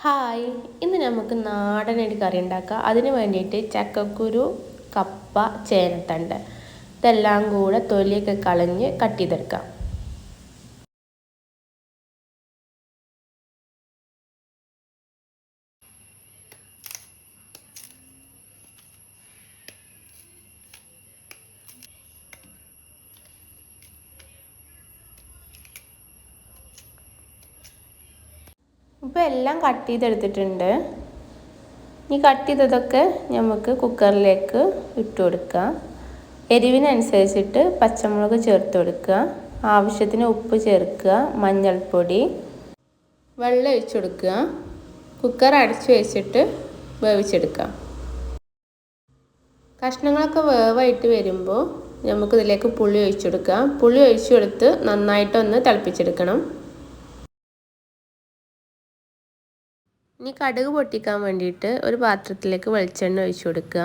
Hi, ഇന്ന് നമുക്ക് നാടനൊരു കറി ഉണ്ടാക്കാം. അതിന് വേണ്ടിയിട്ട് ചക്കക്കുരു, കപ്പ, ചേനത്തണ്ട് ഇതെല്ലാം കൂടെ തൊലിയൊക്കെ കളഞ്ഞ് കട്ട് ചെയ്തെടുക്കാം. ഇപ്പോൾ എല്ലാം കട്ട് ചെയ്തെടുത്തിട്ടുണ്ട്. ഈ കട്ട് ചെയ്തതൊക്കെ നമുക്ക് കുക്കറിലേക്ക് ഇട്ട് കൊടുക്കാം. എരിവിനനുസരിച്ചിട്ട് പച്ചമുളക് ചേർത്ത് കൊടുക്കുക, ആവശ്യത്തിന് ഉപ്പ് ചേർക്കുക, മഞ്ഞൾപ്പൊടി, വെള്ളം ഒഴിച്ച് കൊടുക്കുക. കുക്കർ അടച്ച് വെച്ചിട്ട് വേവിച്ചെടുക്കാം. കഷ്ണങ്ങളൊക്കെ വേവായിട്ട് വരുമ്പോൾ നമുക്കിതിലേക്ക് പുളി ഒഴിച്ചു കൊടുക്കാം. പുളി ഒഴിച്ചു കൊടുത്ത് നന്നായിട്ടൊന്ന് തിളപ്പിച്ചെടുക്കണം. ഇനി കടുക് പൊട്ടിക്കാൻ വേണ്ടിയിട്ട് ഒരു പാത്രത്തിലേക്ക് വെളിച്ചെണ്ണ ഒഴിച്ചു കൊടുക്കുക.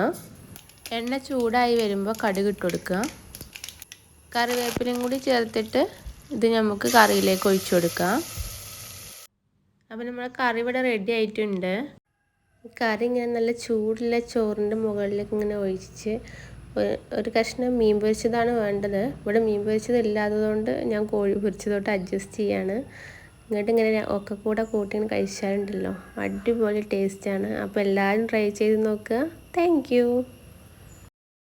എണ്ണ ചൂടായി വരുമ്പോൾ കടുക് ഇട്ട് കൊടുക്കുക. കറിവേപ്പിലയും കൂടി ചേർത്തിട്ട് ഇത് നമുക്ക് കറിയിലേക്ക് ഒഴിച്ചു കൊടുക്കാം. അപ്പോൾ നമ്മുടെ കറി ഇവിടെ റെഡി ആയിട്ടുണ്ട്. കറി ഇങ്ങനെ നല്ല ചൂടുള്ള ചോറിൻ്റെ മുകളിലേക്ക് ഇങ്ങനെ ഒഴിച്ച് ഒരു കഷ്ണം മീൻ പൊരിച്ചതാണ് വേണ്ടത്. ഇവിടെ മീൻ പൊരിച്ചത് ഇല്ലാത്തതുകൊണ്ട് ഞാൻ കോഴി പൊരിച്ചതോട്ട് അഡ്ജസ്റ്റ് ചെയ്യാണ്. ഇങ്ങനെ ഒക്കെ കൂടെ കൂട്ടി കഴിച്ചാലുണ്ടല്ലോ അടിപൊളി ടേസ്റ്റാണ്. അപ്പോൾ എല്ലാവരും ട്രൈ ചെയ്ത് നോക്കുക. Thank you.